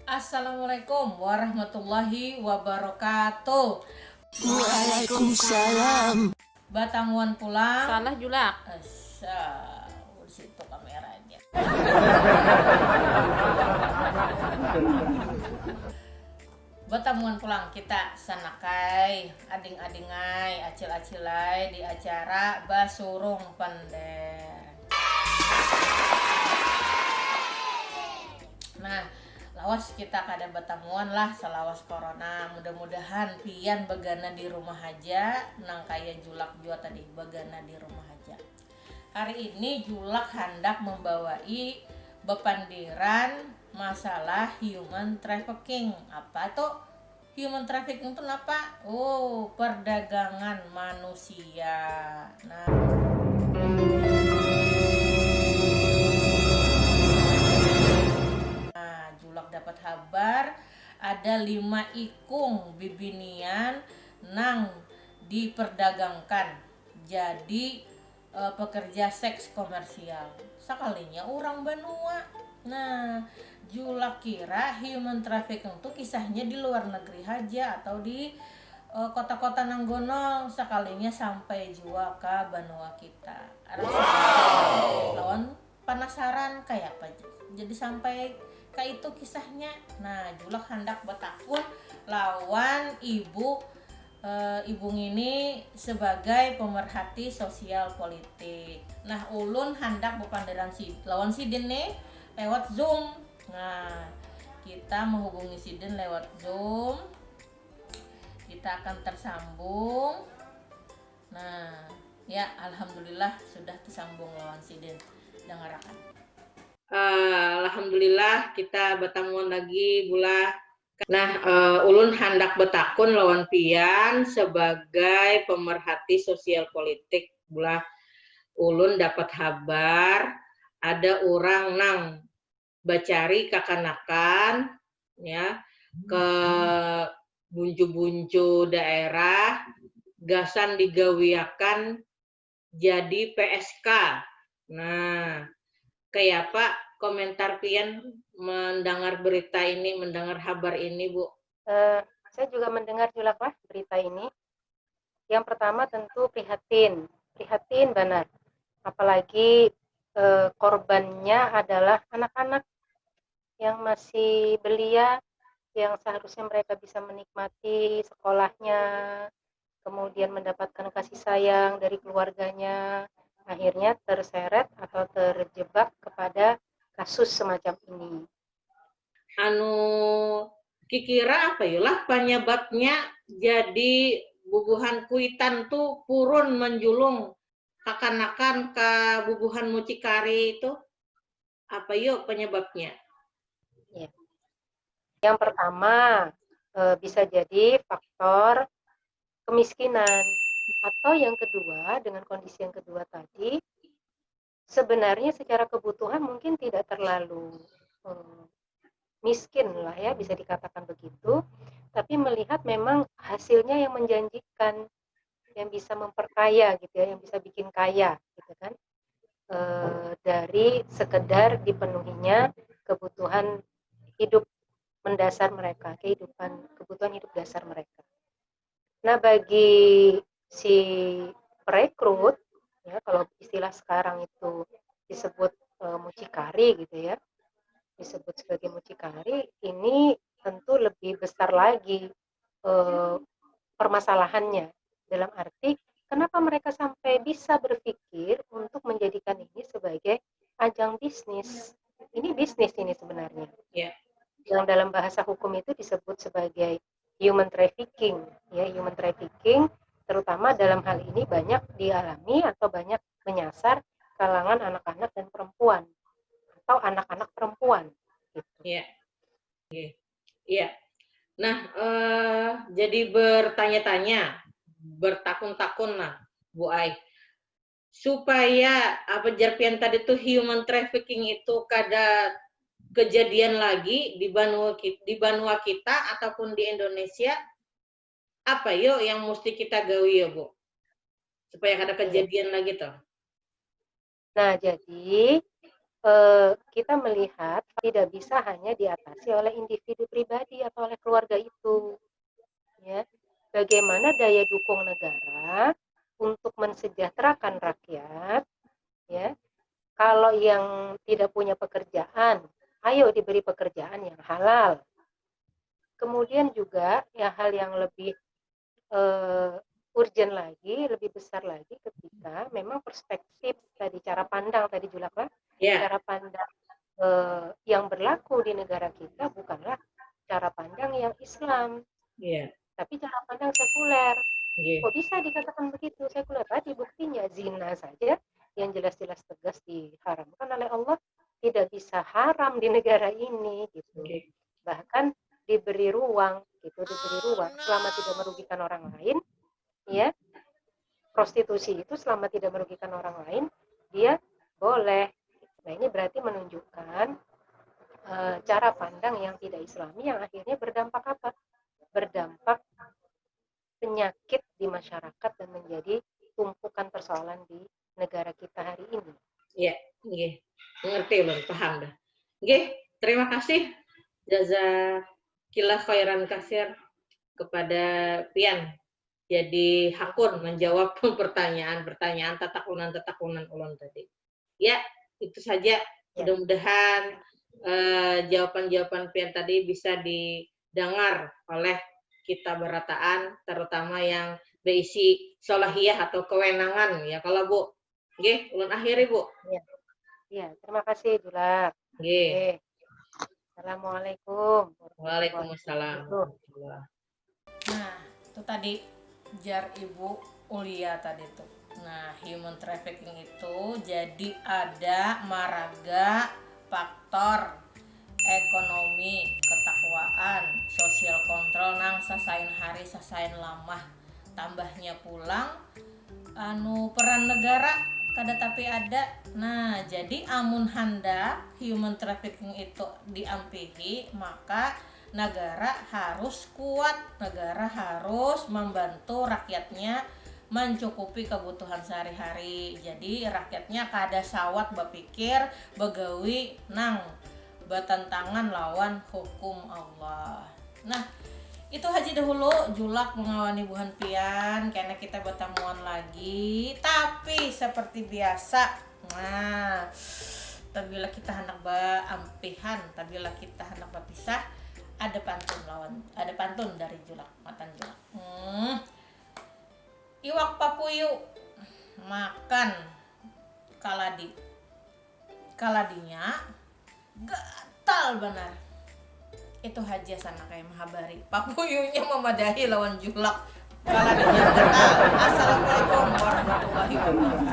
Assalamualaikum warahmatullahi wabarakatuh. Waalaikumsalam. Batanguan pulang. Salah julak. Asa, di situ kameranya. Batanguan pulang kita sanakai ading-adingai acil-acilai di acara Basurung Pender. Nah, lawas kita kada batamuan lah selawas corona. Mudah-mudahan pian begana di rumah aja, nang kaya julak jua tadi begana di rumah aja. Hari ini julak hendak membawai bepandiran masalah human trafficking. Apa tuh human trafficking itu apa? Oh, perdagangan manusia. Nah, julak dapat kabar ada 5 ikung bibinian nang diperdagangkan jadi pekerja seks komersial sekalinya orang Banua. Nah, julak kira human trafficking itu kisahnya di luar negeri aja atau di kota-kota nanggonong sekalinya sampai jua ke Banua kita. Lawan penasaran kayak apa jadi sampai kayak itu kisahnya. Nah, julak hendak bertakun lawan ibu ini sebagai pemerhati sosial politik. Nah, ulun hendak berpandaran lawan Sidin nih lewat Zoom. Nah, kita menghubungi Sidin lewat Zoom. Kita akan tersambung. Nah, ya alhamdulillah sudah tersambung lawan Sidin. Dengarkan. Alhamdulillah kita bertemu lagi bulah. Nah, ulun hendak betakun lawan pian sebagai pemerhati sosial politik bulah. Ulun dapat kabar ada orang nang bacari kakanakan ya ke bunju-bunju daerah gasan digawiakan jadi PSK. Nah, kayak apa komentar pian mendengar berita ini, mendengar kabar ini, Bu? Saya juga mendengar julak lah berita ini. Yang pertama tentu prihatin benar. Apalagi korbannya adalah anak-anak yang masih belia, yang seharusnya mereka bisa menikmati sekolahnya, kemudian mendapatkan kasih sayang dari keluarganya, akhirnya terseret atau terjebak kepada kasus semacam ini. Kikira apa lah penyebabnya jadi bubuhan kuitan tuh purun menjulung kakanakan ke bubuhan mucikari itu apa penyebabnya? Ya. Yang pertama bisa jadi faktor kemiskinan, atau yang kedua dengan kondisi yang kedua tadi sebenarnya secara kebutuhan mungkin tidak terlalu miskin lah ya, bisa dikatakan begitu, tapi melihat memang hasilnya yang menjanjikan, yang bisa memperkaya gitu ya, yang bisa bikin kaya gitu kan, dari sekedar dipenuhinya kebutuhan hidup mendasar mereka, kebutuhan hidup dasar mereka. Nah, bagi si perekrut ya, kalau istilah sekarang itu disebut mucikari gitu ya, disebut sebagai mucikari, ini tentu lebih besar lagi permasalahannya, dalam arti kenapa mereka sampai bisa berpikir untuk menjadikan ini sebagai ajang bisnis. Ini bisnis ini sebenarnya. Yeah. Yang dalam bahasa hukum itu disebut sebagai human trafficking. Ya, human trafficking terutama dalam hal ini banyak dialami atau banyak menyasar kalangan anak-anak dan perempuan atau anak-anak perempuan. Gitu. Iya. Iya. Nah, jadi bertanya-tanya, bertakun-takun lah, Bu Ai. Supaya apa jarpian tadi tuh human trafficking itu kada kejadian lagi di Banua kita ataupun di Indonesia, apa yang mesti kita gawi ya, Bu? Supaya kada kejadian lagi tuh. Nah, jadi kita melihat tidak bisa hanya diatasi oleh individu pribadi atau oleh keluarga itu, ya. Bagaimana daya dukung negara untuk mensejahterakan rakyat, ya. Kalau yang tidak punya pekerjaan, ayo diberi pekerjaan yang halal. Kemudian juga ya hal yang lebih urgent lagi, lebih besar lagi ketika memang perspektif tadi, cara pandang tadi Julaklah, cara pandang yang berlaku di negara kita bukanlah cara pandang yang Islam, tapi cara pandang sekuler. Kok bisa dikatakan begitu sekuler? Tadi buktinya zina saja yang jelas-jelas tegas diharamkan oleh Allah tidak bisa haram di negara ini gitu. Bahkan diberi ruang gitu, diberi ruang selama tidak merugikan orang lain, ya. Prostitusi itu selama tidak merugikan orang lain dia boleh. Nah, ini berarti menunjukkan cara pandang yang tidak Islami yang akhirnya berdampak apa? Berdampak penyakit di masyarakat dan menjadi tumpukan persoalan di negara kita hari ini. Iya, nggih. Mengerti ulun, paham dah. Nggih, terima kasih jazakillah khairan katsir kepada Pian. Jadi hakun menjawab pertanyaan-pertanyaan tatakunan ulun tadi. Ya, itu saja. Mudah-mudahan jawaban-jawaban Pian tadi bisa didengar oleh kita berataan, terutama yang berisi solahiyah atau kewenangan ya. Kalau Bu, nggih, ulun akhiri Bu. Iya, terima kasih Julak. Nggih. Assalamualaikum. Waalaikumsalam. Nah, itu tadi jar Ibu Ulia tadi tuh. Nah, human trafficking itu jadi ada maraga faktor ekonomi, ketakwaan, sosial kontrol nang sasain hari sasain lamah. Tambahnya pulang peran negara kada tapi ada. Nah, jadi amun hendak human trafficking itu diampihi, maka negara harus kuat, negara harus membantu rakyatnya mencukupi kebutuhan sehari-hari. Jadi rakyatnya kada sawat berpikir begawi nang bertentangan lawan hukum Allah. Nah, itu haji dahulu Julak mengawani buhan Pian karena kita bertemuan lagi. Tapi seperti biasa, nah, tabila kita hendak beampihan, tabila kita hendak berpisah, ada pantun dari Julak, matan Julak. Iwak papuyu makan kaladinya gatal benar. Itu haja sana kayak Mahabari. Papuyunya memadahi lawan Julak. Kaladinya gatal. Assalamualaikum warahmatullahi wabarakatuh.